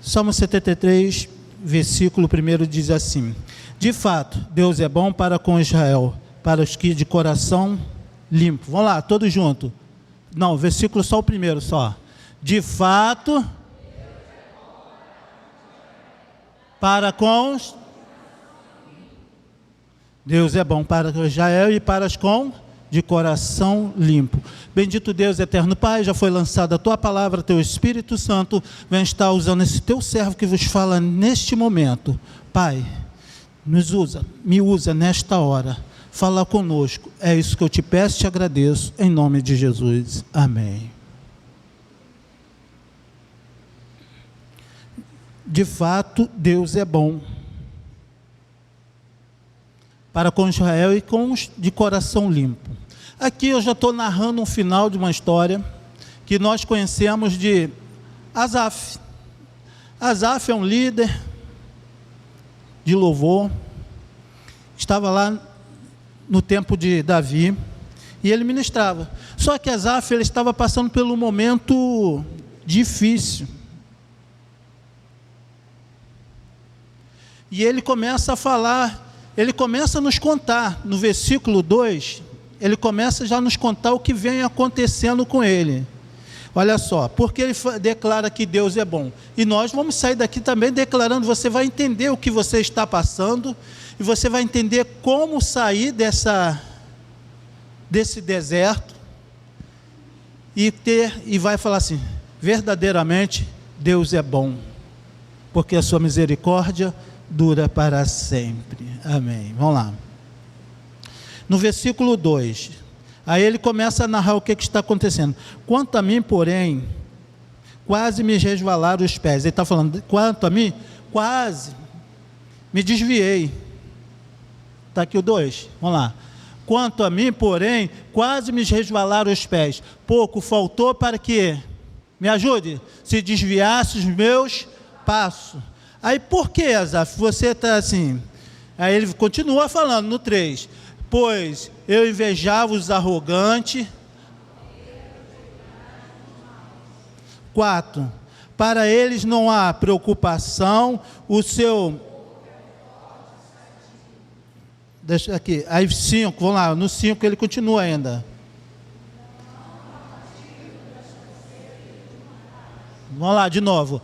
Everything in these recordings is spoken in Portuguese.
Salmo 73, versículo 1 diz assim: de fato, Deus é bom para com Israel, para os que de coração limpo. Vamos lá, todos juntos. Não, versículo só o primeiro só. De fato, para com os... Deus é bom para Israel e para os com de coração limpo. Bendito Deus, eterno Pai, já foi lançada a Tua palavra, Teu Espírito Santo vem estar usando esse Teu servo que vos fala neste momento. Pai, me usa nesta hora, fala conosco. É isso que eu te peço e te agradeço, em nome de Jesus. Amém. De fato, Deus é bom para com Israel e com os de coração limpo. Aqui eu já estou narrando um final de uma história que nós conhecemos de Asaf. Asaf é um líder de louvor, estava lá no tempo de Davi e ele ministrava. Só que Asaf, ele estava passando por um momento difícil. E ele começa a falar, ele começa a nos contar, no versículo 2, ele começa já a nos contar o que vem acontecendo com ele. Olha só, porque ele declara que Deus é bom. E nós vamos sair daqui também declarando, você vai entender o que você está passando, e você vai entender como sair desse deserto, e vai falar assim, verdadeiramente Deus é bom, porque a sua misericórdia dura para sempre. Amém. Vamos lá. No versículo 2, aí ele começa a narrar o que está acontecendo. Quanto a mim, porém, quase me resvalaram os pés. Ele está falando, quanto a mim, quase me desviei. Está aqui o 2, vamos lá. Quanto a mim, porém, quase me resvalaram os pés. Pouco faltou para que, me ajude, se desviasse os meus passos. Aí por que, Asaf, você está assim? Aí ele continua falando no 3. Pois eu invejava os arrogantes. 4. Para eles não há preocupação, o seu... Deixa aqui, aí 5, vamos lá, no 5 ele continua ainda. Vamos lá, de novo,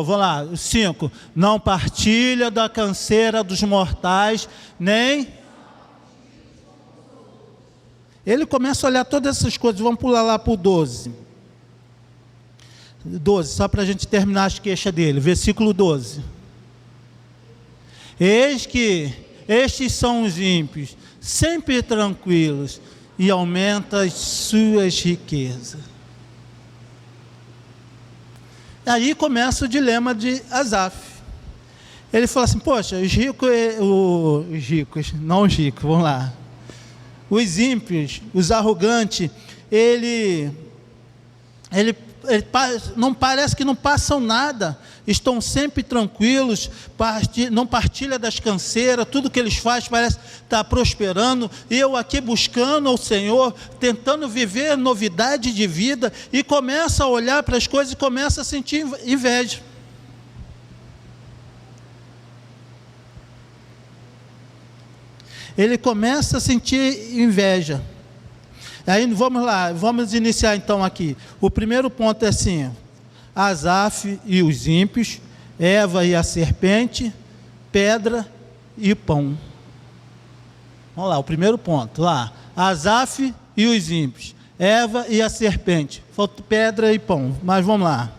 vamos lá, 5. Não partilha da canseira dos mortais, nem... Ele começa a olhar todas essas coisas, vamos pular lá para o 12. 12, só para a gente terminar as queixas dele, versículo 12. Eis que estes são os ímpios, sempre tranquilos, e aumenta as suas riquezas. Aí começa o dilema de Asaf. Ele fala assim, poxa, os ricos, não os ricos, vamos lá. Os ímpios, os arrogantes, ele não parece que não passam nada, estão sempre tranquilos, não partilha das canseiras, tudo que eles fazem parece estar prosperando, e eu aqui buscando ao Senhor, tentando viver novidade de vida, e começa a olhar para as coisas e começa a sentir inveja. Ele começa a sentir inveja. Aí vamos lá, vamos iniciar então aqui. O primeiro ponto é assim: Asaf e os ímpios, Eva e a serpente, pedra e pão. Vamos lá, o primeiro ponto, lá. Asaf e os ímpios, Eva e a serpente, falta pedra e pão, mas vamos lá.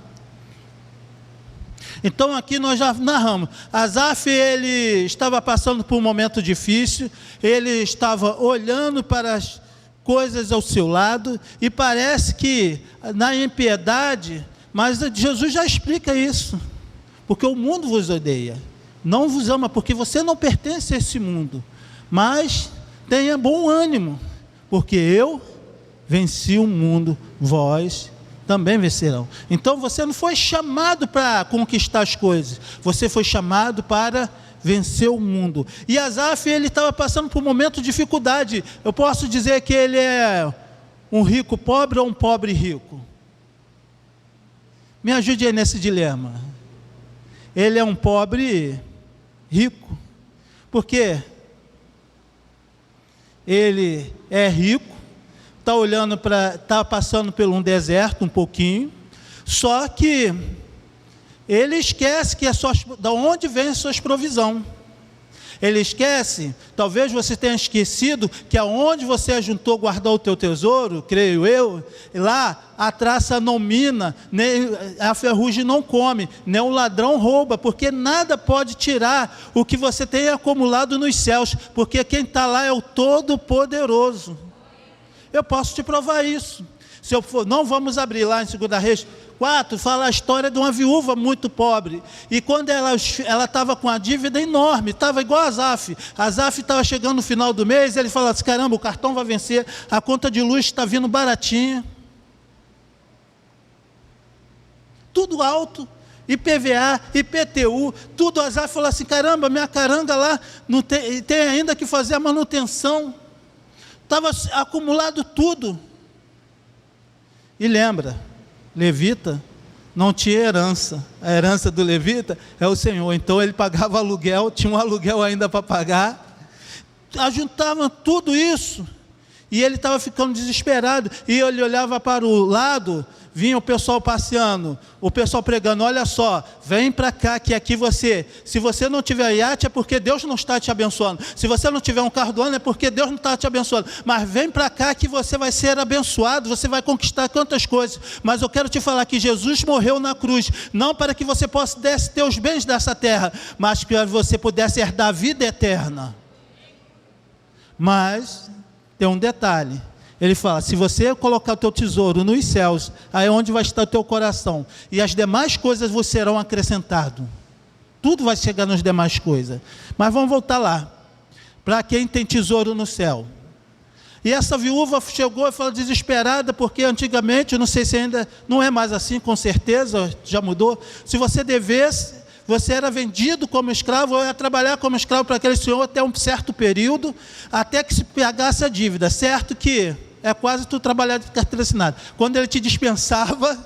Então aqui nós já narramos, Asaf, ele estava passando por um momento difícil, ele estava olhando para as coisas ao seu lado, e parece que na impiedade, mas Jesus já explica isso, porque o mundo vos odeia, não vos ama, porque você não pertence a esse mundo, mas tenha bom ânimo, porque eu venci o mundo, vós também vencerão. Então você não foi chamado para conquistar as coisas, você foi chamado para vencer o mundo. E Asaf, ele estava passando por um momento de dificuldade. Eu posso dizer que ele é um rico pobre ou um pobre rico? Me ajude aí nesse dilema. ele é um pobre rico. Por quê? Ele é rico, está passando por um deserto um pouquinho, só que ele esquece que da onde vem as suas provisões. Ele esquece, talvez você tenha esquecido, que aonde você ajuntou, guardou o teu tesouro, creio eu, lá a traça não mina, nem a ferrugem não come, nem o ladrão rouba, porque nada pode tirar o que você tem acumulado nos céus, porque quem está lá é o Todo-Poderoso. Eu posso te provar isso. Se eu for, não vamos abrir lá em 2 Reis 4, fala a história de uma viúva muito pobre, e quando ela estava com a dívida enorme, estava igual a Asaf estava chegando no final do mês, ele fala assim, caramba, o cartão vai vencer, a conta de luz está vindo baratinha, tudo alto, IPVA, IPTU, tudo. Asaf falou assim, caramba, minha caranga lá, não tem ainda que fazer a manutenção, estava acumulado tudo. E lembra, levita não tinha herança, a herança do levita é o Senhor, então ele pagava aluguel, tinha um aluguel ainda para pagar, ajuntavam tudo isso, e ele estava ficando desesperado, e ele olhava para o lado, vinha o pessoal passeando, o pessoal pregando, olha só, vem para cá, que aqui se você não tiver iate é porque Deus não está te abençoando, se você não tiver um carro do ano é porque Deus não está te abençoando, mas vem para cá que você vai ser abençoado, você vai conquistar tantas coisas, mas eu quero te falar que Jesus morreu na cruz, não para que você possa ter os bens dessa terra, mas que você pudesse herdar a vida eterna. Mas tem um detalhe, ele fala, se você colocar o teu tesouro nos céus, aí é onde vai estar o teu coração, e as demais coisas vos serão acrescentadas, tudo vai chegar nas demais coisas, mas vamos voltar lá, para quem tem tesouro no céu, e essa viúva chegou e falou desesperada, porque antigamente, eu não sei se ainda, não é mais assim, com certeza, já mudou, se você devesse, você era vendido como escravo, ou ia trabalhar como escravo para aquele senhor até um certo período, até que se pagasse a dívida, certo que é quase tu trabalhar de carteira assinada. Quando ele te dispensava,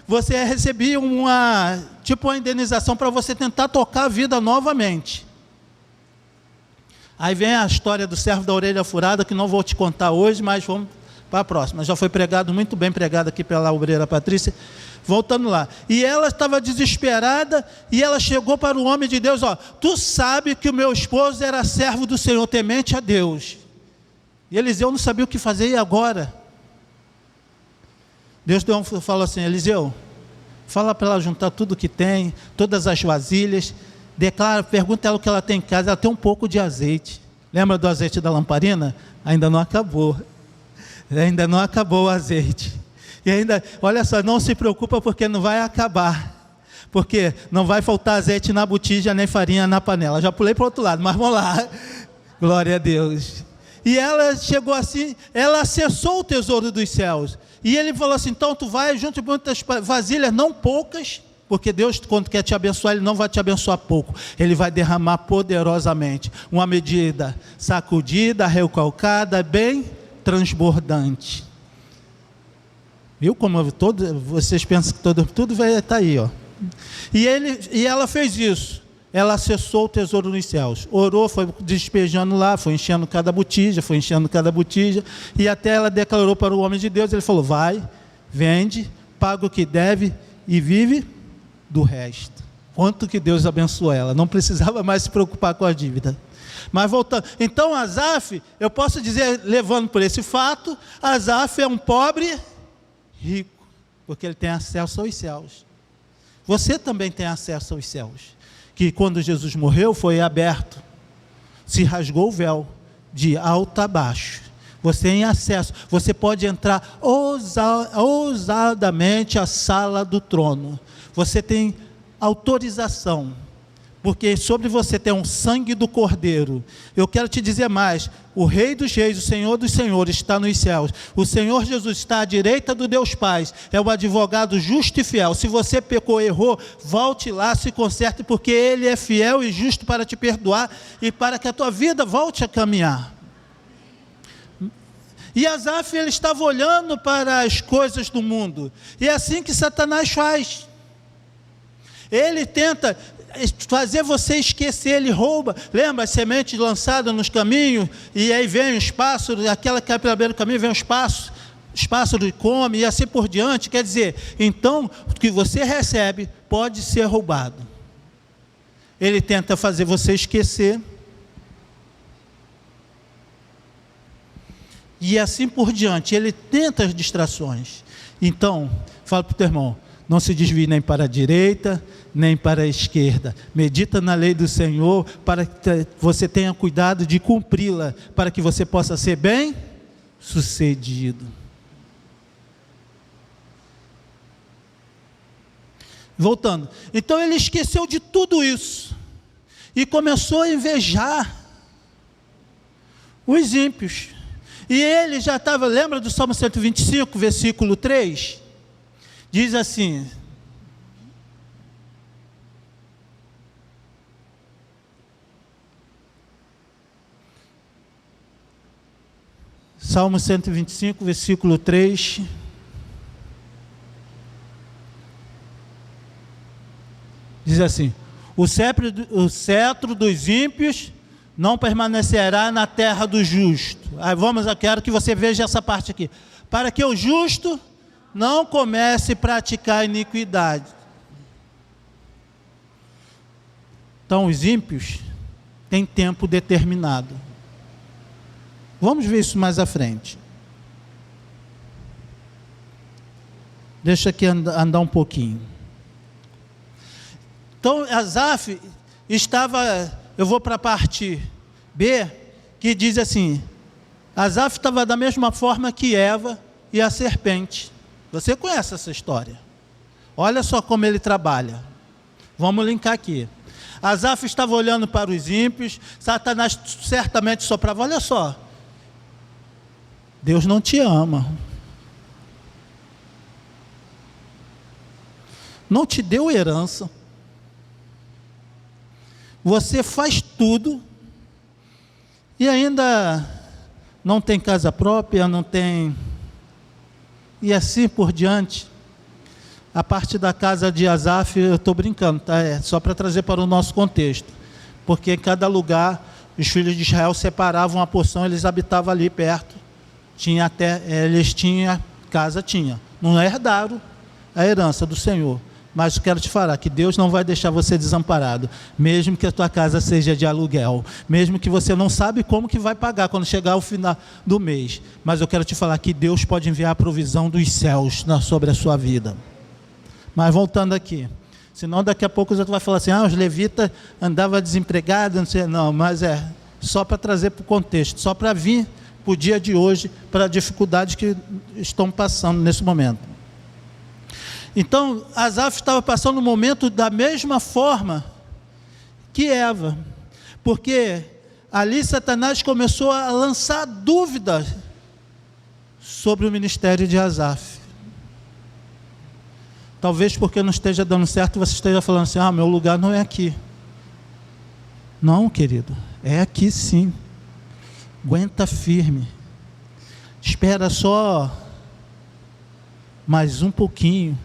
você recebia uma indenização para você tentar tocar a vida novamente. Aí vem a história do servo da orelha furada, que não vou te contar hoje, mas vamos para a próxima. Já foi pregado, muito bem pregado aqui pela obreira Patrícia. Voltando lá, e ela estava desesperada, e ela chegou para o homem de Deus, tu sabe que o meu esposo era servo do Senhor, temente a Deus, e Eliseu não sabia o que fazer, e agora? Deus falou assim, Eliseu, fala para ela juntar tudo que tem, todas as vasilhas, pergunta ela o que ela tem em casa, ela tem um pouco de azeite, lembra do azeite da lamparina? Ainda não acabou o azeite, e ainda, olha só, não se preocupa porque não vai acabar, porque não vai faltar azeite na botija, nem farinha na panela, já pulei para o outro lado, mas vamos lá, glória a Deus, e ela chegou assim, ela acessou o tesouro dos céus, e ele falou assim, então tu vai junto com muitas vasilhas, não poucas, porque Deus quando quer te abençoar, Ele não vai te abençoar pouco, Ele vai derramar poderosamente, uma medida sacudida, recalcada, bem transbordante. Viu como vocês pensam que tudo vai estar aí, ó. E ela fez isso, ela acessou o tesouro nos céus, orou, foi despejando lá, foi enchendo cada botija, e até ela declarou para o homem de Deus, ele falou, vai, vende, paga o que deve e vive do resto. Quanto que Deus abençoou ela, não precisava mais se preocupar com a dívida. Mas voltando, então Asaf, eu posso dizer, levando por esse fato, Asaf é um pobre rico, porque ele tem acesso aos céus. Você também tem acesso aos céus, que quando Jesus morreu foi aberto, se rasgou o véu de alto a baixo, você tem acesso, você pode entrar ousadamente à sala do trono, você tem autorização, porque sobre você tem um sangue do Cordeiro. Eu quero te dizer mais, o Rei dos Reis, o Senhor dos Senhores está nos céus, o Senhor Jesus está à direita do Deus Pai, é o advogado justo e fiel. Se você pecou, errou, volte lá, se conserte, porque Ele é fiel e justo para te perdoar, e para que a tua vida volte a caminhar. E Asaf, ele estava olhando para as coisas do mundo, e é assim que Satanás faz. Ele tenta fazer você esquecer, ele rouba. Lembra as sementes lançadas nos caminhos, e aí vem os pássaros, aquela que cai pela beira do caminho, vem os pássaros come, e assim por diante. Quer dizer, então, o que você recebe pode ser roubado. Ele tenta fazer você esquecer, e assim por diante, ele tenta as distrações. Então, fala para o teu irmão, não se desvie nem para a direita, nem para a esquerda. Medita na lei do Senhor, para que você tenha cuidado de cumpri-la, para que você possa ser bem sucedido. Voltando, então ele esqueceu de tudo isso, e começou a invejar os ímpios. E ele já estava, lembra do Salmo 125, versículo 3? Diz assim: Salmo 125, versículo 3. Diz assim: o cetro dos ímpios não permanecerá na terra do justo. Aí eu quero que você veja essa parte aqui. Para que o justo não comece a praticar iniquidade. Então, os ímpios têm tempo determinado. Vamos ver isso mais à frente. Deixa aqui andar um pouquinho. Então, Asaf estava, eu vou para a parte B, que diz assim: Asaf estava da mesma forma que Eva e a serpente. Você conhece essa história? Olha só como ele trabalha. Vamos linkar aqui. Asaf estava olhando para os ímpios, Satanás certamente soprava: olha só, Deus não te ama, não te deu herança, você faz tudo e ainda não tem casa própria, não tem, e assim por diante. A parte da casa de Asaf, eu estou brincando, tá? É só para trazer para o nosso contexto, porque em cada lugar os filhos de Israel separavam uma porção, eles habitavam ali perto, tinha até, eles tinham casa, não herdaram a herança do Senhor. Mas eu quero te falar que Deus não vai deixar você desamparado, mesmo que a tua casa seja de aluguel, mesmo que você não sabe como que vai pagar quando chegar o final do mês. Mas eu quero te falar que Deus pode enviar a provisão dos céus sobre a sua vida. Mas voltando aqui, senão daqui a pouco você vai falar assim: os levitas andavam desempregados, não sei, não, mas é só para trazer para o contexto, só para vir para o dia de hoje, para a dificuldade que estão passando nesse momento. Então, Asaf estava passando um momento da mesma forma que Eva, porque ali Satanás começou a lançar dúvidas sobre o ministério de Asaf. Talvez porque não esteja dando certo, você esteja falando assim: meu lugar não é aqui. Não, querido, é aqui sim. Aguenta firme. Espera só mais um pouquinho.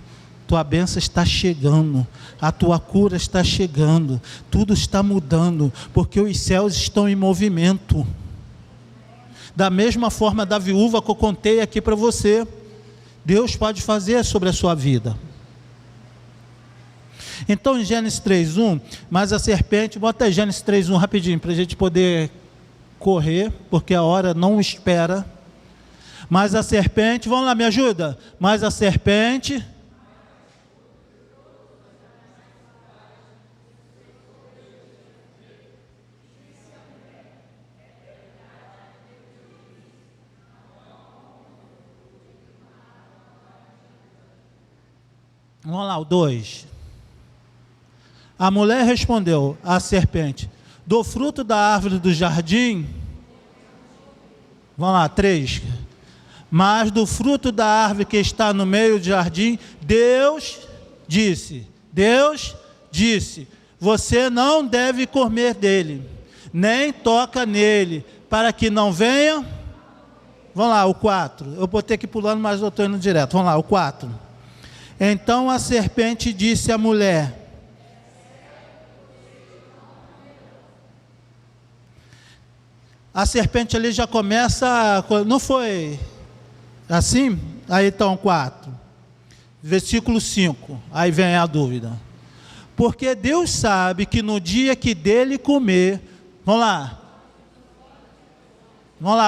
Tua bênção está chegando, a tua cura está chegando, tudo está mudando, porque os céus estão em movimento. Da mesma forma da viúva que eu contei aqui para você, Deus pode fazer sobre a sua vida. Então, em Gênesis 3:1, mas a serpente, bota aí Gênesis 3:1 rapidinho, para a gente poder correr, porque a hora não espera. Mas a serpente, vamos lá, me ajuda. Mas a serpente... Vamos lá, o 2. A mulher respondeu à serpente: do fruto da árvore do jardim. Vamos lá, 3. Mas do fruto da árvore que está no meio do jardim, Deus disse, você não deve comer dele, nem toca nele, para que não venha. Vamos lá, o 4. Eu botei aqui pulando, mas eu estou indo direto. Vamos lá, o 4. Então a serpente disse à mulher: a serpente ali já começa, não foi assim? Aí então 4, versículo 5, aí vem a dúvida. Porque Deus sabe que no dia que dele comer, vamos lá,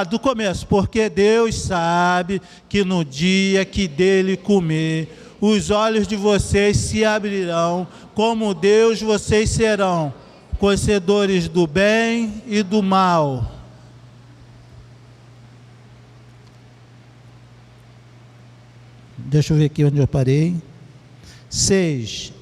do começo. Porque Deus sabe que no dia que dele comer, os olhos de vocês se abrirão, como Deus vocês serão, conhecedores do bem e do mal. Deixa eu ver aqui onde eu parei. 6.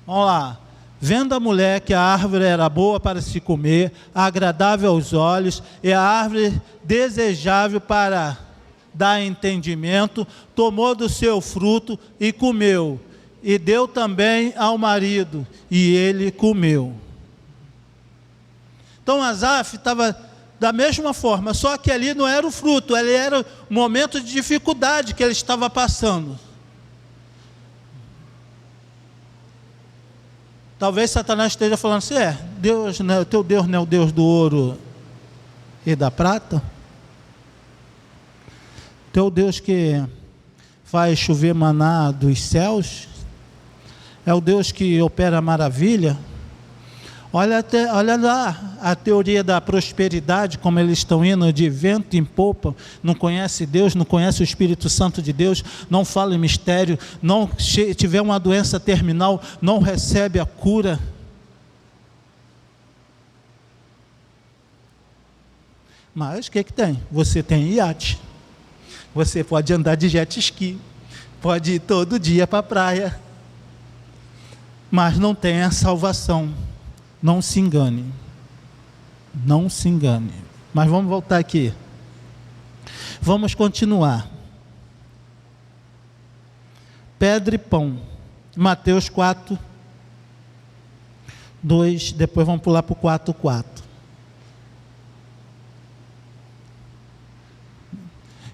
Vamos lá. Vendo a mulher que a árvore era boa para se comer, agradável aos olhos, e a árvore desejável para dar entendimento, tomou do seu fruto e comeu, e deu também ao marido, e ele comeu. Então Asaf estava da mesma forma, só que ali não era o fruto, ali era o momento de dificuldade que ele estava passando. Talvez Satanás esteja falando assim, Deus, né, o teu Deus não é o Deus do ouro e da prata? Teu Deus que faz chover maná dos céus? É o Deus que opera maravilha? Olha lá a teoria da prosperidade, como eles estão indo de vento em popa, não conhece Deus, não conhece o Espírito Santo de Deus, não fala em mistério, não tiver uma doença terminal, não recebe a cura. Mas o que tem? Você tem iate, você pode andar de jet ski, pode ir todo dia para a praia, mas não tem a salvação. Não se engane. Não se engane. Mas vamos voltar aqui. Vamos continuar. Pedra e pão. Mateus 4, 2. Depois vamos pular para o 4, 4.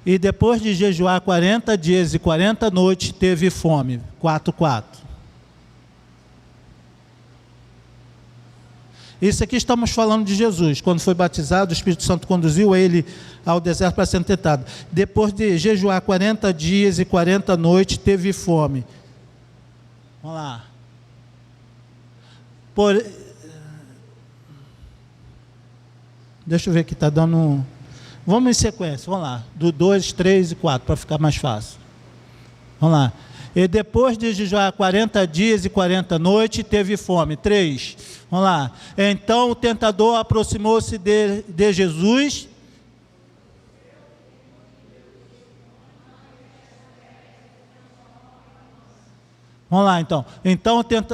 E depois de jejuar 40 dias e 40 noites, teve fome. 4, 4. Isso aqui estamos falando de Jesus, quando foi batizado, o Espírito Santo conduziu ele ao deserto para ser tentado. Depois de jejuar 40 dias e 40 noites, teve fome. Vamos lá. Deixa eu ver aqui, está dando... Vamos em sequência, vamos lá. Do 2, 3 e 4, para ficar mais fácil. Vamos lá. E depois de jejuar 40 dias e 40 noites, teve fome. 3. Vamos lá. Então o tentador aproximou-se de Jesus. Vamos lá, então.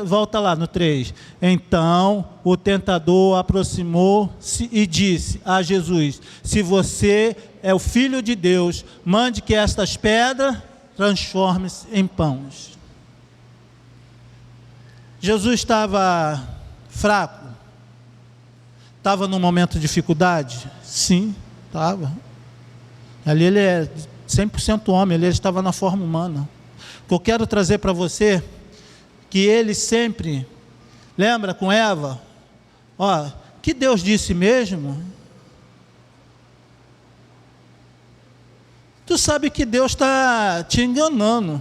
Volta lá no 3. Então o tentador aproximou-se e disse a Jesus: se você é o Filho de Deus, mande que estas pedras transforme-se em pães. Jesus estava fraco? Estava num momento de dificuldade? Sim, estava. Ali ele é 100% homem, ele estava na forma humana. O que eu quero trazer para você, que ele sempre, lembra com Eva, que Deus disse mesmo? Tu sabe que Deus está te enganando,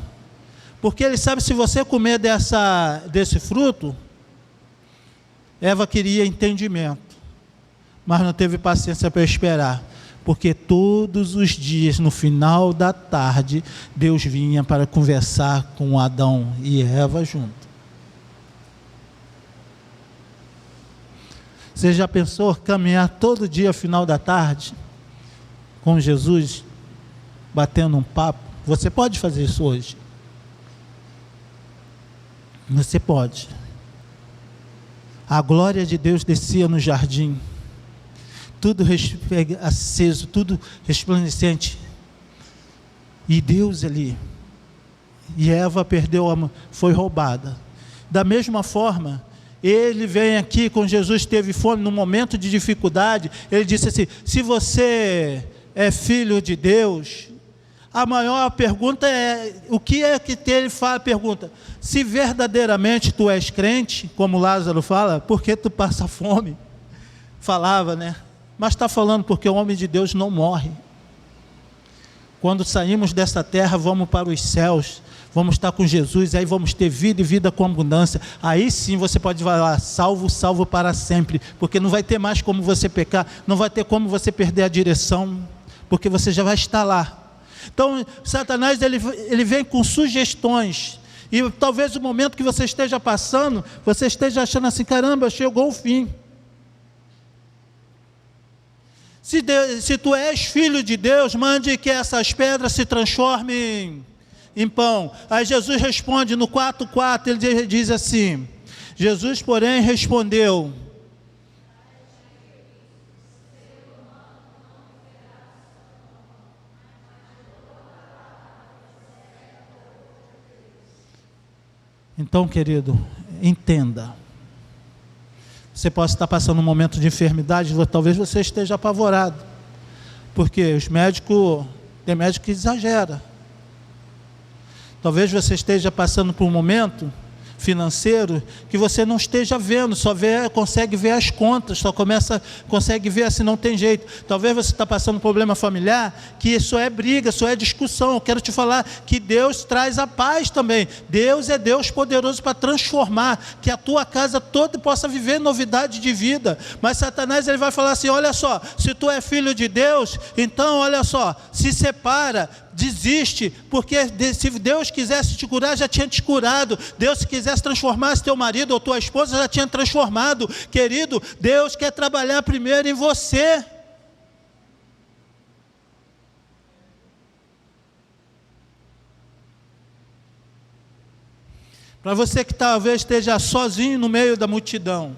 porque Ele sabe, se você comer desse fruto, Eva queria entendimento, mas não teve paciência para esperar, porque todos os dias, no final da tarde, Deus vinha para conversar com Adão e Eva junto. Você já pensou caminhar todo dia, final da tarde, com Jesus, batendo um papo? Você pode fazer isso hoje. Você pode. A glória de Deus descia no jardim, tudo aceso, tudo resplandecente, e Deus ali, e Eva foi roubada. Da mesma forma, ele vem aqui com Jesus, teve fome, no momento de dificuldade, ele disse assim: se você é filho de Deus, a maior pergunta é, o que é que ele fala? Pergunta, se verdadeiramente tu és crente, como Lázaro fala, por que tu passa fome? Falava, né? mas está falando porque o homem de Deus não morre. Quando saímos dessa terra, vamos para os céus, vamos estar com Jesus, aí vamos ter vida e vida com abundância. Aí sim você pode falar, salvo, salvo para sempre, porque não vai ter mais como você pecar, não vai ter como você perder a direção, porque você já vai estar lá. Então, Satanás, ele vem com sugestões, e talvez o momento que você esteja passando, você esteja achando assim, caramba, chegou o fim. Se tu és filho de Deus, mande que essas pedras se transformem em pão. Aí Jesus responde no 4:4, ele diz assim, Jesus, porém, respondeu, então, querido, entenda. Você pode estar passando um momento de enfermidade, talvez você esteja apavorado, porque tem médico que exagera. Talvez você esteja passando por um momento financeiro que você não esteja vendo, consegue ver as contas, consegue ver assim, não tem jeito. Talvez você está passando um problema familiar, que isso é briga, isso é discussão. Eu quero te falar que Deus traz a paz também. Deus é Deus poderoso para transformar, que a tua casa toda possa viver novidade de vida. Mas Satanás, ele vai falar assim, olha só, se tu é filho de Deus, então olha só, se separa, desiste, porque se Deus quisesse te curar, já tinha te curado. Deus, se quisesse transformar teu marido ou tua esposa, já tinha transformado. Querido, Deus quer trabalhar primeiro em você. Para você que talvez esteja sozinho no meio da multidão,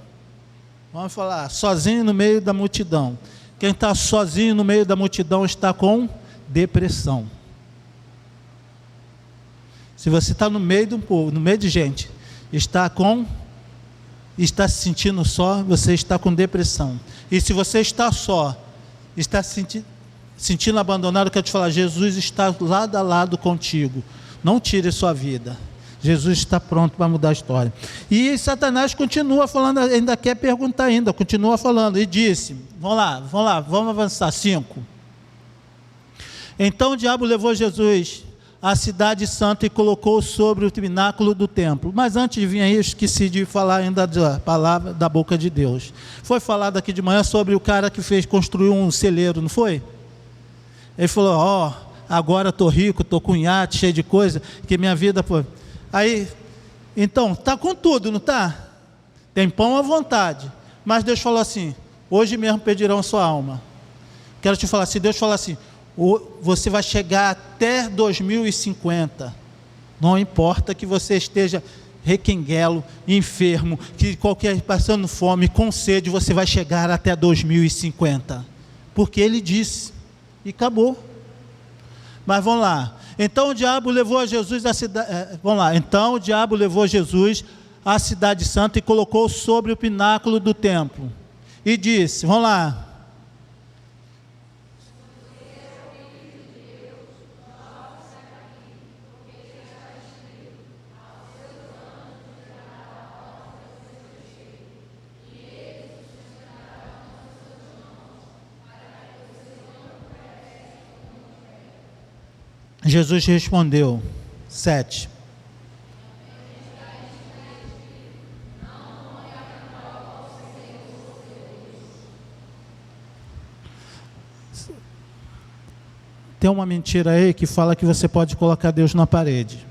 vamos falar, sozinho no meio da multidão. Quem está sozinho no meio da multidão está com depressão. Se você está no meio de um povo, no meio de gente, está se sentindo só, você está com depressão. E se você está só, está se sentindo abandonado, eu quero te falar, Jesus está lado a lado contigo. Não tire sua vida. Jesus está pronto para mudar a história. E Satanás continua falando, ainda quer perguntar ainda, continua falando, e disse, vamos avançar, 5. Então o diabo levou Jesus à cidade santa e colocou sobre o pináculo do templo. Mas antes de vir aí, eu esqueci de falar ainda da palavra da boca de Deus. Foi falado aqui de manhã sobre o cara que construiu um celeiro, não foi? Ele falou, agora estou rico, estou com iate, cheio de coisa, que minha vida foi... Aí, então, está com tudo, não está? Tem pão à vontade. Mas Deus falou assim, hoje mesmo pedirão sua alma. Quero te falar, se Deus falar assim, você vai chegar até 2050, não importa que você esteja requenguelo, enfermo, que passando fome, com sede, você vai chegar até 2050, porque Ele disse, e acabou. Mas vamos lá, então o diabo levou Jesus à cidade, então o diabo levou Jesus à cidade santa e colocou sobre o pináculo do templo, e disse, vamos lá, Jesus respondeu, 7. Tem uma mentira aí que fala que você pode colocar Deus na parede.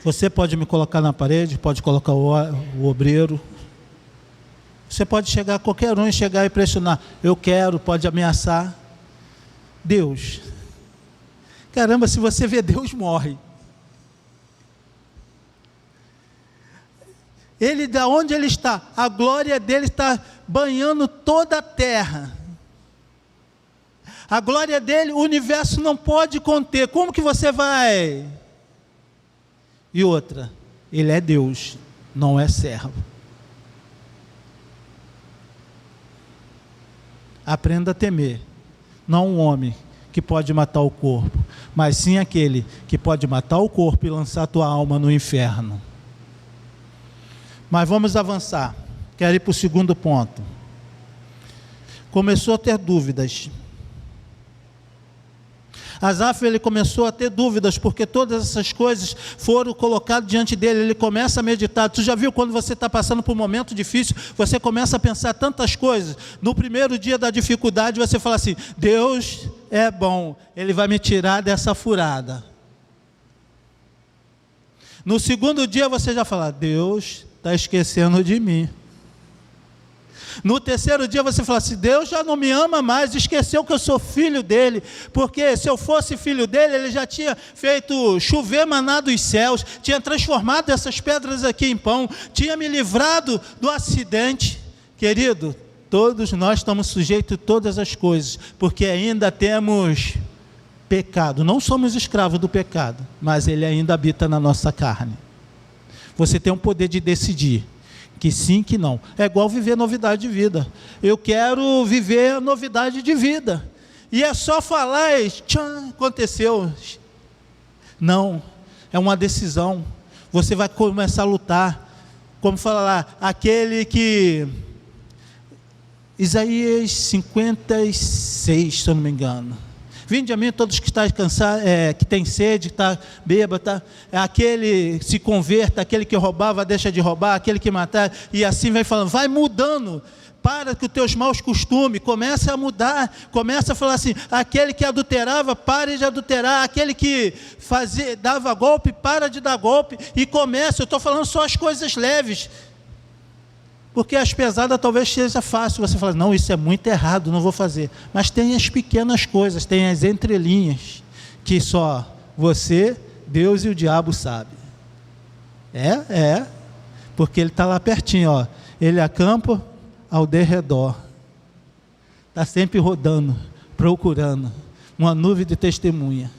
Você pode me colocar na parede, pode colocar o obreiro. Você pode chegar, qualquer um, chegar e pressionar. Eu quero, pode ameaçar. Deus. Caramba, se você vê Deus, morre. Ele, da onde ele está, a glória dele está banhando toda a terra. A glória dele, o universo não pode conter. Como que você vai? E outra, ele é Deus, não é servo. Aprenda a temer, não um homem que pode matar o corpo, mas sim aquele que pode matar o corpo e lançar a tua alma no inferno. Mas vamos avançar. Quero ir para o segundo ponto. Começou a ter dúvidas. Asaf, ele começou a ter dúvidas, porque todas essas coisas foram colocadas diante dele. Ele começa a meditar. Tu já viu quando você está passando por um momento difícil, você começa a pensar tantas coisas. No primeiro dia da dificuldade, você fala assim: Deus é bom, Ele vai me tirar dessa furada. No segundo dia, você já fala: Deus está esquecendo de mim. No terceiro dia você fala assim: Deus já não me ama mais, esqueceu que eu sou filho dele, porque se eu fosse filho dele, ele já tinha feito chover maná dos céus, tinha transformado essas pedras aqui em pão, tinha me livrado do acidente. Querido, todos nós estamos sujeitos a todas as coisas, porque ainda temos pecado. Não somos escravos do pecado, mas ele ainda habita na nossa carne. Você tem o poder de decidir que sim, que não. É igual viver novidade de vida. Eu quero viver novidade de vida. E é só falar e tchan, aconteceu. Não, é uma decisão. Você vai começar a lutar. Como fala lá, aquele que... Isaías 56, se eu não me engano. Vinde a mim todos que estão cansados, que tem sede, que está bêbado, aquele se converta, aquele que roubava deixa de roubar, aquele que matar, e assim vai falando, vai mudando, para com os teus maus costumes, começa a mudar, começa a falar assim, aquele que adulterava, pare de adulterar, aquele que dava golpe, para de dar golpe, e começa, eu estou falando só as coisas leves, porque as pesadas talvez seja fácil, você fala, não, isso é muito errado, não vou fazer. Mas tem as pequenas coisas, tem as entrelinhas, que só você, Deus e o diabo sabem. Porque ele está lá pertinho, ó. Ele acampa ao derredor. Está sempre rodando, procurando, uma nuvem de testemunha.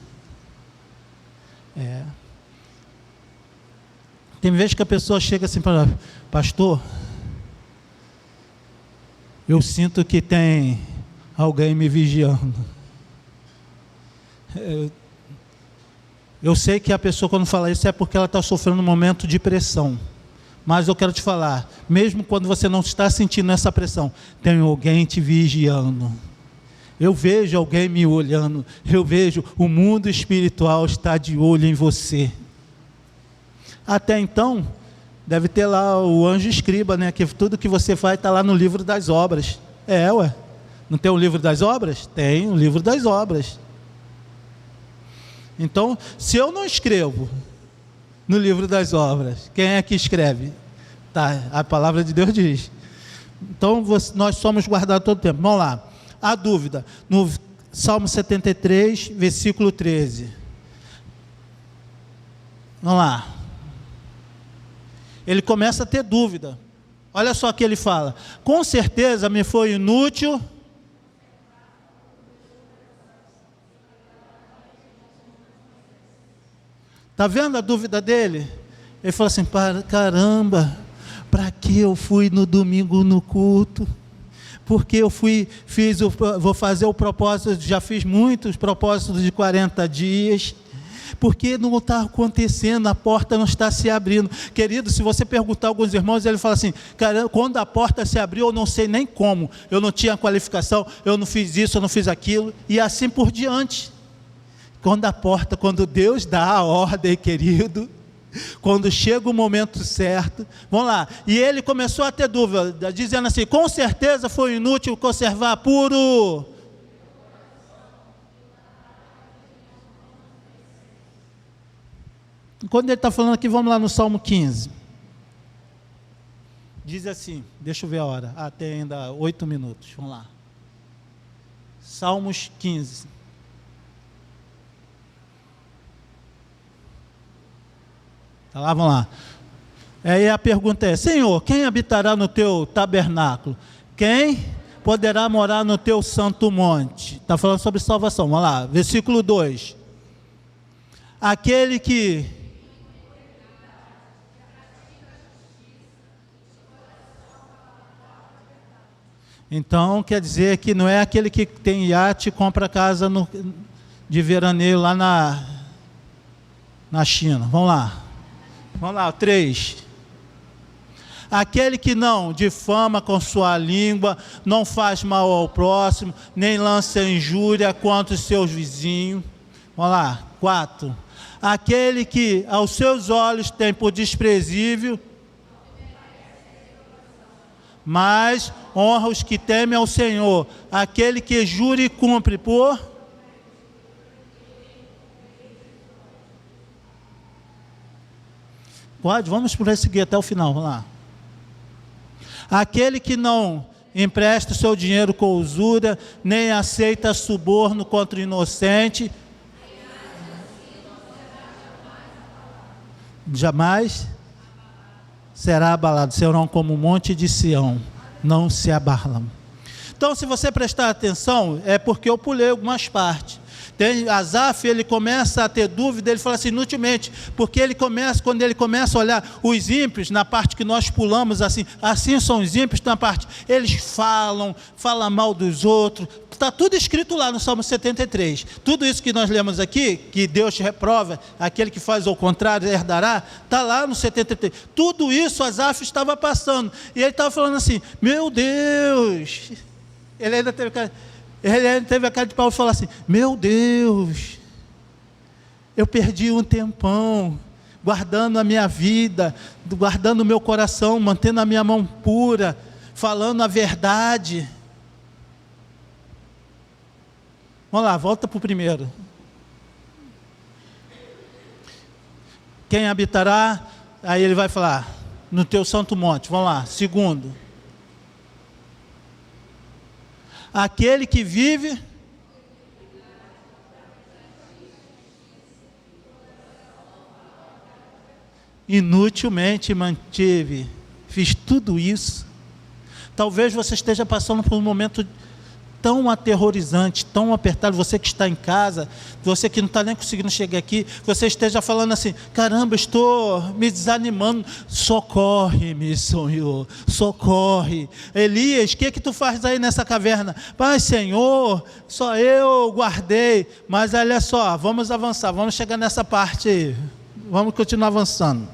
Tem vezes que a pessoa chega assim para pastor, eu sinto que tem alguém me vigiando. Eu sei que a pessoa quando fala isso é porque ela está sofrendo um momento de pressão. Mas eu quero te falar, mesmo quando você não está sentindo essa pressão, tem alguém te vigiando. Eu vejo alguém me olhando, eu vejo o mundo espiritual está de olho em você. Até então, deve ter lá o anjo escriba, né? Que tudo que você faz está lá no livro das obras. Não tem o livro das obras? Tem o livro das obras. Então, se eu não escrevo no livro das obras, quem é que escreve? Tá, a palavra de Deus diz. Então, nós somos guardados todo o tempo. Vamos lá. A dúvida. No Salmo 73, versículo 13. Vamos lá. Ele começa a ter dúvida. Olha só o que ele fala: com certeza me foi inútil Está vendo a dúvida dele? Ele falou assim, caramba, para que eu fui no domingo no culto? Porque eu vou fazer o propósito, já fiz muitos propósitos de 40 dias, porque não está acontecendo, a porta não está se abrindo. Querido, se você perguntar a alguns irmãos, ele fala assim, cara, quando a porta se abriu, eu não sei nem como, eu não tinha qualificação, eu não fiz isso, eu não fiz aquilo, e assim por diante. Quando Deus dá a ordem, querido, quando chega o momento certo, vamos lá, e ele começou a ter dúvida, dizendo assim, com certeza foi inútil conservar puro. Quando ele está falando aqui, vamos lá no Salmo 15, diz assim, deixa eu ver a hora, tem ainda 8 minutos, vamos lá, Salmos 15, tá lá, vamos lá. Aí a pergunta é, Senhor, quem habitará no teu tabernáculo? Quem poderá morar no teu santo monte? Está falando sobre salvação, vamos lá, versículo 2. Aquele que... Então, quer dizer que não é aquele que tem iate e compra casa de veraneio lá na China. Vamos lá, 3. aquele que não difama com sua língua, não faz mal ao próximo, nem lança injúria contra os seus vizinhos. Vamos lá, 4. Aquele que aos seus olhos tem por desprezível, mas honra os que temem ao Senhor. Aquele que jura e cumpre por... Pode, vamos prosseguir até o final, vamos lá. Aquele que não empresta o seu dinheiro com usura, nem aceita suborno contra o inocente, jamais será abalado. Serão como o monte de Sião, não se abalam. Então, se você prestar atenção, é porque eu pulei algumas partes. Asaf, ele começa a ter dúvida, ele fala assim, inutilmente, porque quando ele começa a olhar os ímpios, na parte que nós pulamos, assim são os ímpios, na parte, eles falam mal dos outros, está tudo escrito lá no Salmo 73, tudo isso que nós lemos aqui, que Deus reprova, aquele que faz ao contrário herdará, está lá no 73, tudo isso Asaf estava passando, e ele estava falando assim, meu Deus, ele ainda teve a cara de pau e falar assim, meu Deus, eu perdi um tempão, guardando a minha vida, guardando o meu coração, mantendo a minha mão pura, falando a verdade. Vamos lá, volta para o primeiro. Quem habitará, aí ele vai falar, no teu santo monte, vamos lá, segundo. Aquele que vive inutilmente manteve, fiz tudo isso. Talvez você esteja passando por um momento tão aterrorizante, tão apertado, você que está em casa, você que não está nem conseguindo chegar aqui, você esteja falando assim, caramba, estou me desanimando, socorre-me, Senhor, socorre. Elias, o que tu faz aí nessa caverna? Pai, Senhor, só eu guardei, mas olha só, vamos avançar, vamos chegar nessa parte aí, vamos continuar avançando.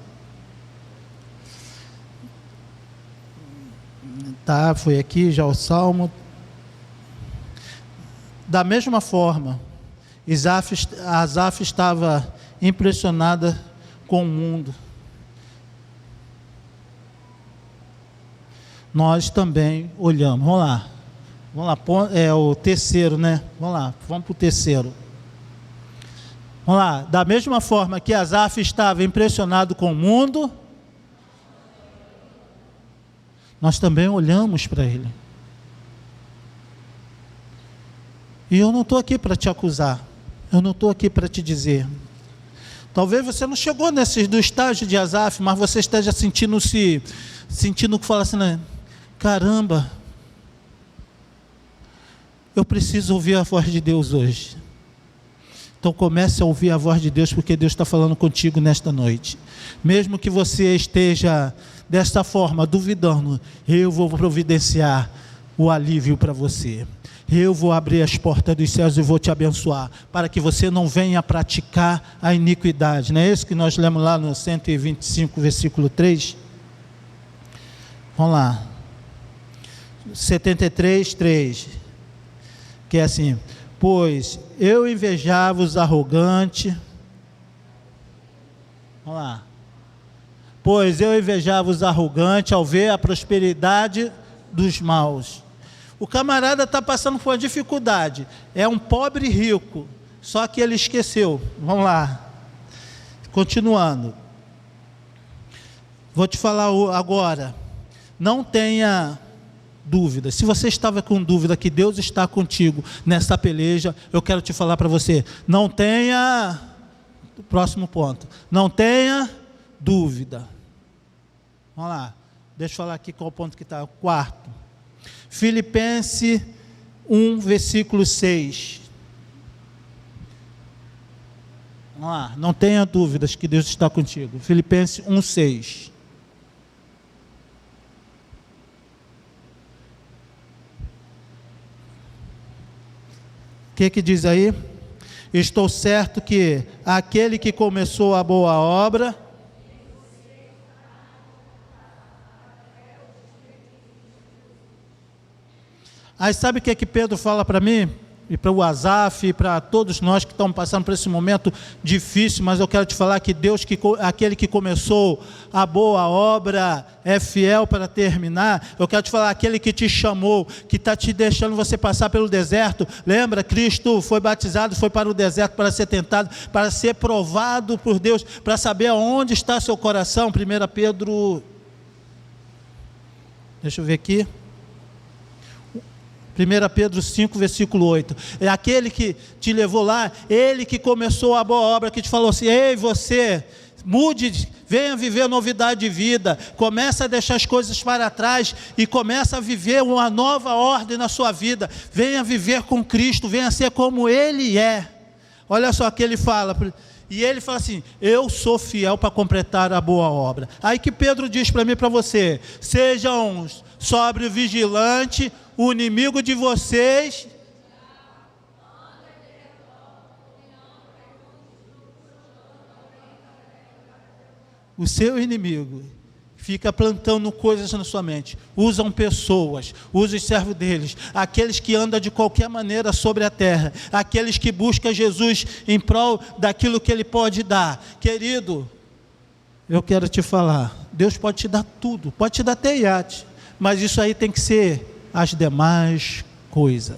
Tá, foi aqui já o Salmo. Da mesma forma, Asaf estava impressionada com o mundo. Nós também olhamos. Vamos lá, é o terceiro, né? Vamos para o terceiro. Vamos lá, da mesma forma que Asaf estava impressionado com o mundo, nós também olhamos para ele. E eu não estou aqui para te acusar, eu não estou aqui para te dizer. Talvez você não chegou do estágio de Asaf, mas você esteja sentindo que fala assim, né? Caramba, eu preciso ouvir a voz de Deus hoje. Então comece a ouvir a voz de Deus, porque Deus está falando contigo nesta noite. Mesmo que você esteja desta forma, duvidando, eu vou providenciar o alívio para você. Eu vou abrir as portas dos céus e vou te abençoar, para que você não venha praticar a iniquidade. Não é isso que nós lemos lá no 125, versículo 3? Vamos lá. 73, 3. Que é assim, pois eu invejava os arrogantes. Vamos lá. Pois eu invejava os arrogantes ao ver a prosperidade dos maus. O camarada está passando por uma dificuldade, é um pobre rico, só que ele esqueceu. Vamos lá, continuando, vou te falar agora, não tenha dúvida, se você estava com dúvida que Deus está contigo nessa peleja, eu quero te falar para você, não tenha, próximo ponto, não tenha dúvida. Vamos lá, deixa eu falar aqui qual ponto que está, o quarto. Filipenses 1, versículo 6. Vamos lá, não tenha dúvidas que Deus está contigo. Filipenses 1, 6. O que diz aí? Estou certo que aquele que começou a boa obra Aí sabe o que é que Pedro fala para mim? E para o Asaf, e para todos nós que estamos passando por esse momento difícil, mas eu quero te falar que Deus, aquele que começou a boa obra, é fiel para terminar. Eu quero te falar, aquele que te chamou, que está te deixando você passar pelo deserto. Lembra, Cristo foi batizado, foi para o deserto para ser tentado, para ser provado por Deus, para saber onde está seu coração. 1 Pedro, deixa eu ver aqui, 1 Pedro 5, versículo 8, é aquele que te levou lá, ele que começou a boa obra, que te falou assim: ei, você, mude, venha viver novidade de vida, começa a deixar as coisas para trás, e começa a viver uma nova ordem na sua vida, venha viver com Cristo, venha ser como Ele é. Olha só o que ele fala, e ele fala assim: eu sou fiel para completar a boa obra. Aí que Pedro diz para mim e para você: sejam sóbrio, vigilante, o inimigo de vocês, o seu inimigo, fica plantando coisas na sua mente. Usam pessoas, usam os servos deles, aqueles que andam de qualquer maneira sobre a terra, aqueles que buscam Jesus em prol daquilo que Ele pode dar. Querido, eu quero te falar, Deus pode te dar tudo, pode te dar até iate, mas isso aí tem que ser as demais coisas,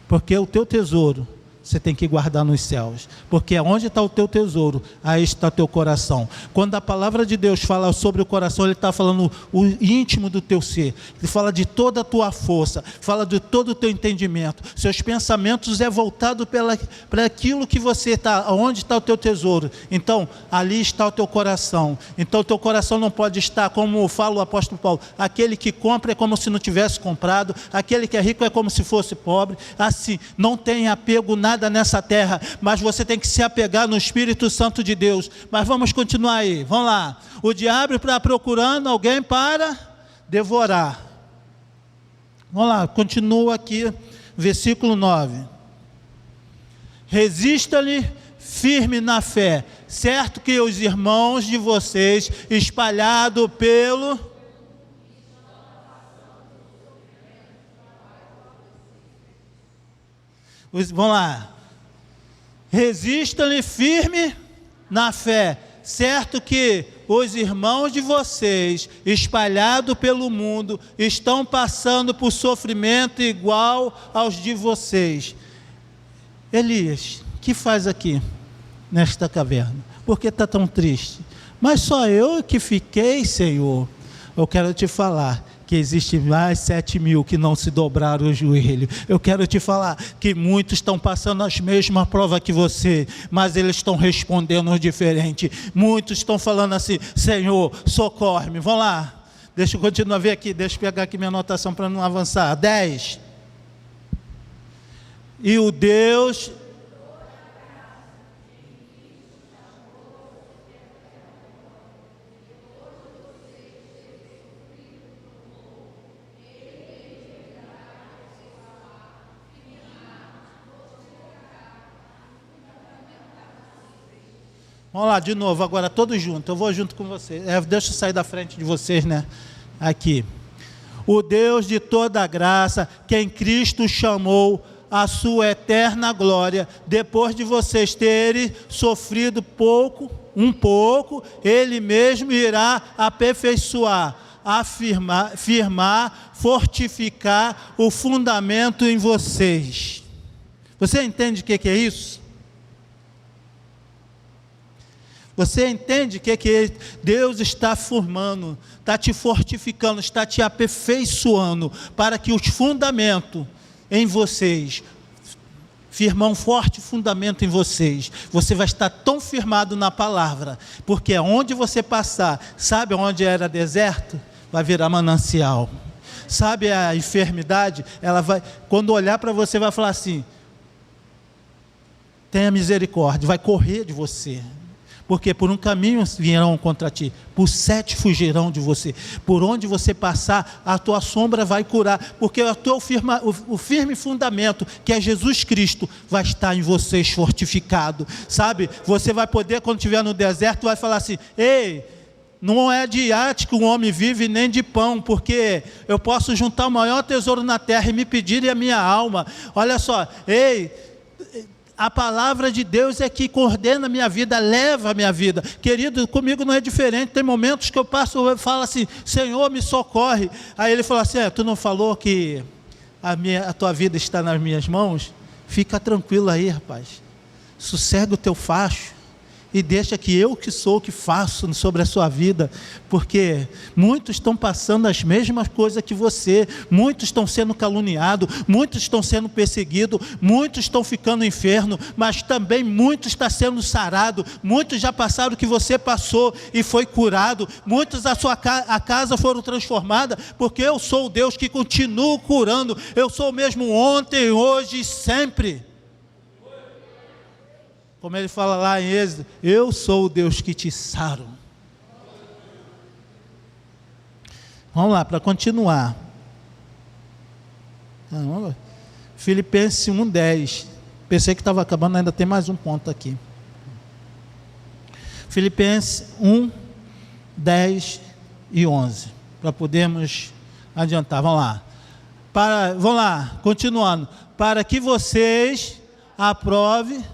porque o teu tesouro você tem que guardar nos céus, porque onde está o teu tesouro, aí está o teu coração. Quando a palavra de Deus fala sobre o coração, Ele está falando o íntimo do teu ser, Ele fala de toda a tua força, fala de todo o teu entendimento, seus pensamentos é voltado para aquilo que você está, onde está o teu tesouro, então ali está o teu coração. Então o teu coração não pode estar, como fala o apóstolo Paulo, aquele que compra é como se não tivesse comprado, aquele que é rico é como se fosse pobre. Assim, não tem apego nada nessa terra, mas você tem que se apegar no Espírito Santo de Deus. Mas vamos continuar aí, vamos lá. O diabo está procurando alguém para devorar. Vamos lá, continua aqui, versículo 9. Resista-lhe firme na fé, certo que os irmãos de vocês, espalhados pelo... Vamos lá. Resista-lhe firme na fé, certo que os irmãos de vocês, espalhados pelo mundo, estão passando por sofrimento igual aos de vocês. Elias, o que faz aqui nesta caverna? Por que está tão triste? Mas só eu que fiquei, Senhor. Eu quero te falar que existe mais 7.000 que não se dobraram o joelho. Eu quero te falar que muitos estão passando as mesmas provas que você, mas eles estão respondendo diferente. Muitos estão falando assim: Senhor, socorre-me. Vamos lá, deixa eu continuar a ver aqui, deixa eu pegar aqui minha anotação para não avançar. 10. E o Deus... Vamos lá, de novo, agora todos juntos, eu vou junto com vocês, deixa eu sair da frente de vocês, né, aqui. O Deus de toda graça, que em Cristo chamou a sua eterna glória, depois de vocês terem sofrido um pouco, Ele mesmo irá aperfeiçoar, firmar, fortificar o fundamento em vocês. Você entende o que é isso? Você entende o que Deus está formando, está te fortificando, está te aperfeiçoando, para que os fundamentos em vocês, firmar um forte fundamento em vocês, você vai estar tão firmado na palavra, porque onde você passar, sabe onde era deserto? Vai virar manancial. Sabe a enfermidade? Ela vai, quando olhar para você, vai falar assim: tenha misericórdia, vai correr de você. Porque por um caminho virão contra ti, por 7 fugirão de você. Por onde você passar, a tua sombra vai curar, porque o firme fundamento, que é Jesus Cristo, vai estar em vocês fortificado, sabe? Você vai poder, quando estiver no deserto, vai falar assim: ei, Não é de iate que o homem vive, nem de pão, porque eu posso juntar o maior tesouro na terra e me pedirem a minha alma. Olha só, ei, a palavra de Deus é que coordena a minha vida, leva a minha vida. Querido, comigo não é diferente. Tem momentos que eu passo, eu falo assim, Senhor, me socorre. Aí ele fala assim, tu não falou que a tua vida está nas minhas mãos? Fica tranquilo aí, rapaz. Sossega o teu facho e deixa que eu que sou o que faço sobre a sua vida, porque muitos estão passando as mesmas coisas que você, muitos estão sendo caluniados, muitos estão sendo perseguidos, muitos estão ficando no inferno, mas também muitos estão sendo sarados, muitos já passaram o que você passou e foi curado, muitos a casa foram transformadas, porque eu sou o Deus que continuo curando, eu sou o mesmo ontem, hoje e sempre. Como ele fala lá em Êxodo, eu sou o Deus que te saro. Vamos lá, para continuar. Filipenses 1:10. Pensei que estava acabando, ainda tem mais um ponto aqui. Filipenses 1:10 e 11. Para podermos adiantar. Vamos lá. Vamos lá, continuando. Para que vocês aprovem.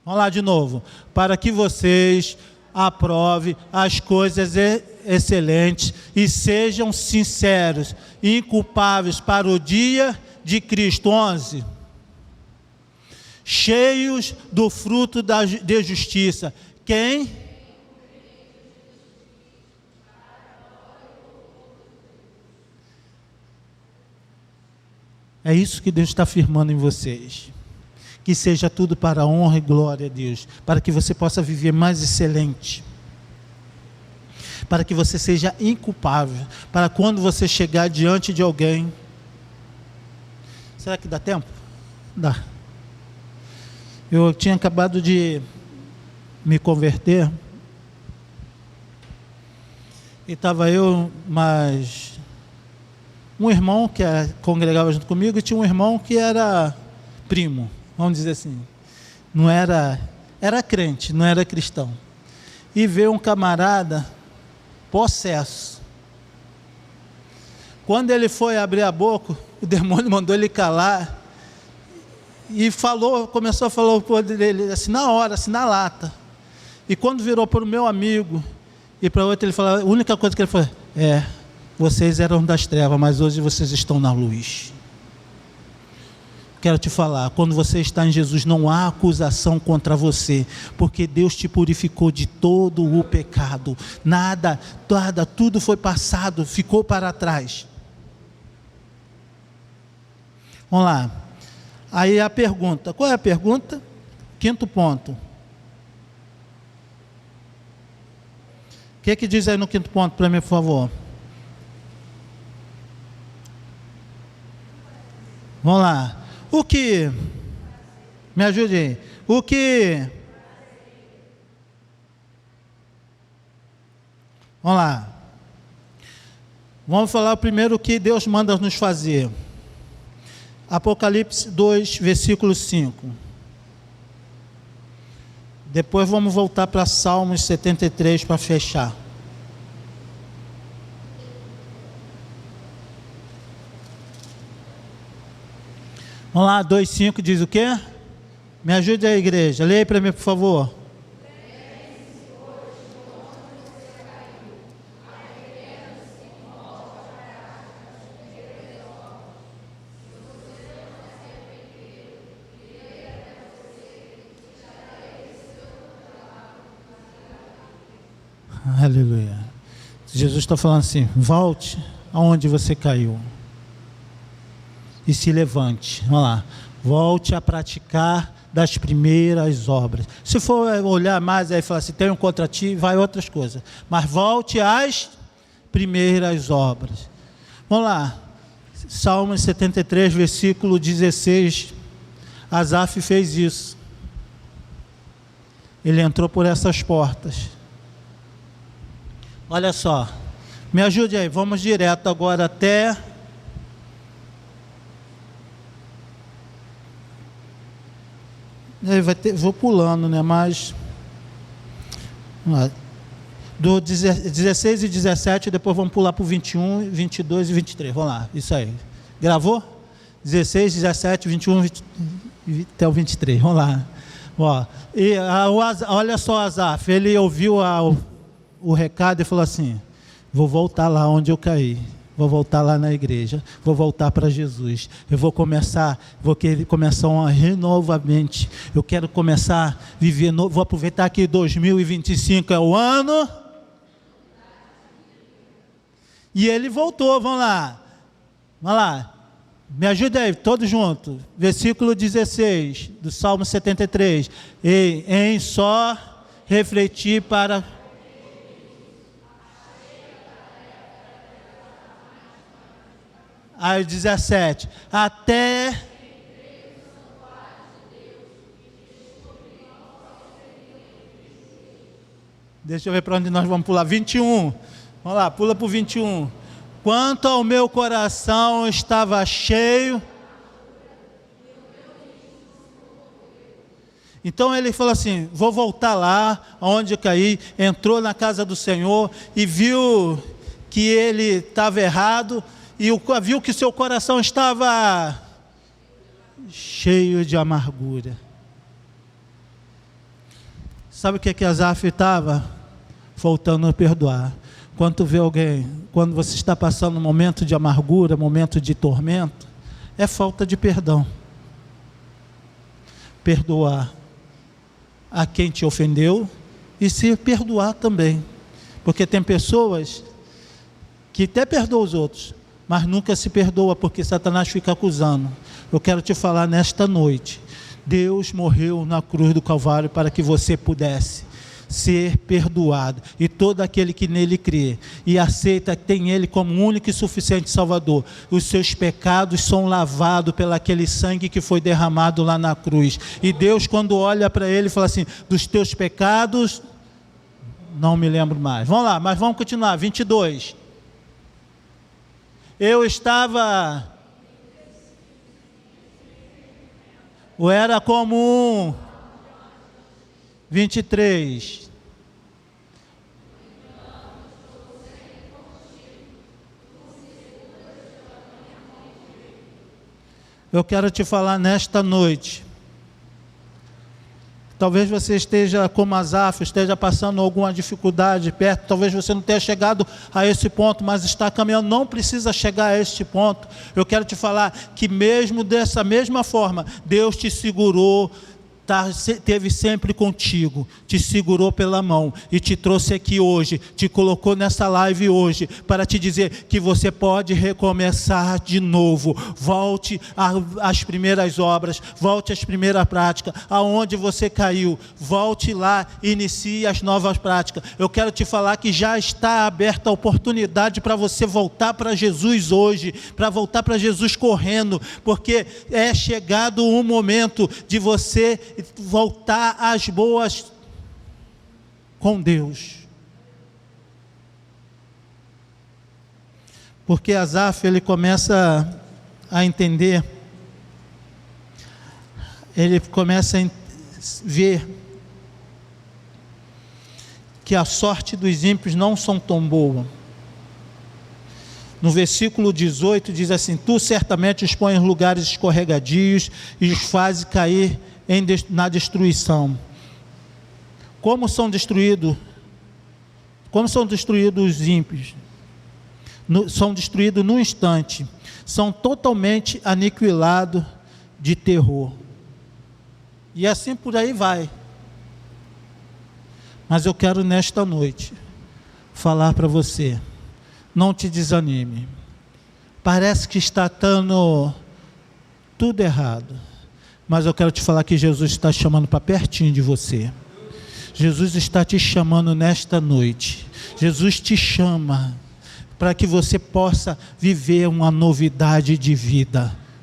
Vamos lá de novo. Para que vocês aprovem as coisas excelentes e sejam sinceros e inculpáveis para o dia de Cristo. 11. Cheios do fruto de justiça. Quem? É isso que Deus está afirmando em vocês. Que seja tudo para a honra e glória a Deus, para que você possa viver mais excelente, para que você seja inculpável, para quando você chegar diante de alguém. Será que dá tempo? Dá. Eu tinha acabado de me converter, e estava eu, mas um irmão que congregava junto comigo, e tinha um irmão que era primo, vamos dizer assim, não era crente, não era cristão, e veio um camarada possesso. Quando ele foi abrir a boca, o demônio mandou ele calar, e começou a falar o poder dele, assim na hora, assim na lata, e quando virou para o meu amigo, e para outro ele falou, a única coisa que ele falou, vocês eram das trevas, mas hoje vocês estão na luz. Quero te falar, quando você está em Jesus, não há acusação contra você, porque Deus te purificou de todo o pecado, nada, tudo foi passado, ficou para trás. Vamos lá, aí a pergunta, qual é a pergunta? 5º ponto. O que diz aí no 5º ponto para mim, por favor? Vamos lá. O que? Me ajude aí. O que? Vamos lá. Vamos falar primeiro o que Deus manda nos fazer. Apocalipse 2, versículo 5. Depois vamos voltar para Salmos 73 para fechar. Vamos lá, 2,5 diz o quê? Me ajude aí, igreja. Leia aí para mim, por favor. Aleluia. Jesus está falando assim, volte aonde você caiu e se levante. Vamos lá, volte a praticar das primeiras obras. Se for olhar mais aí e falar assim, tenho contra ti, vai outras coisas, mas volte às primeiras obras. Vamos lá, Salmos 73, versículo 16. Asaf fez isso, ele entrou por essas portas. Olha só, me ajude aí, vamos direto agora até Vou pulando, né? Mas vamos lá. Do 16 e 17, depois vamos pular para o 21, 22 e 23. Vamos lá, isso aí. Gravou? 16, 17, 21, 20, até o 23. Vamos lá. Ó, olha só, Asaf, ele ouviu o recado e falou assim: vou voltar lá onde eu caí. Vou voltar lá na igreja, vou voltar para Jesus. Eu vou querer começar novamente. Eu quero começar a viver, vou aproveitar que 2025 é o ano. E ele voltou, vamos lá. Me ajuda aí, todos juntos. Versículo 16 do Salmo 73. Em só refletir para... Aí 17, até... Deixa eu ver para onde nós vamos pular. 21, vamos lá, pula para o 21. Quanto ao meu coração estava cheio... Então ele falou assim, vou voltar lá onde eu caí. Entrou na casa do Senhor e viu que ele estava errado, e viu que seu coração estava cheio de amargura. Sabe o que Asaf estava? Faltando a perdoar. Quando vê alguém, quando você está passando um momento de amargura, momento de tormento, é falta de perdão. Perdoar a quem te ofendeu e se perdoar também. Porque tem pessoas que até perdoam os outros, mas nunca se perdoa, porque Satanás fica acusando. Eu quero te falar nesta noite, Deus morreu na cruz do Calvário para que você pudesse ser perdoado, e todo aquele que nele crê e aceita que tem ele como único e suficiente Salvador, os seus pecados são lavados pelo aquele sangue que foi derramado lá na cruz. E Deus, quando olha para ele, fala assim: dos teus pecados não me lembro mais. Vamos lá, mas vamos continuar. 22. Eu estava... ou era comum. 23. Eu quero te falar nesta noite. Talvez você esteja como Asaf, esteja passando alguma dificuldade perto, talvez você não tenha chegado a esse ponto, mas está caminhando, não precisa chegar a este ponto. Eu quero te falar que mesmo dessa mesma forma, Deus te segurou, esteve sempre contigo, te segurou pela mão e te trouxe aqui hoje, te colocou nessa live hoje para te dizer que você pode recomeçar de novo. Volte às primeiras obras, volte às primeiras práticas, aonde você caiu, volte lá e inicie as novas práticas. Eu quero te falar que já está aberta a oportunidade para você voltar para Jesus hoje, para voltar para Jesus correndo, porque é chegado um momento de você voltar às boas com Deus. Porque Asaf, ele começa a entender, ele começa a ver que a sorte dos ímpios não são tão boa. No versículo 18 diz assim: tu certamente os pões em lugares escorregadios e os fazes cair na destruição. Como são destruídos os ímpios? São destruídos num instante, são totalmente aniquilados de terror. E assim por aí vai. Mas eu quero nesta noite falar para você: não te desanime. Parece que está dando tudo errado, mas eu quero te falar que Jesus está chamando para pertinho de você. Jesus está te chamando nesta noite. Jesus te chama para que você possa viver uma novidade de vida.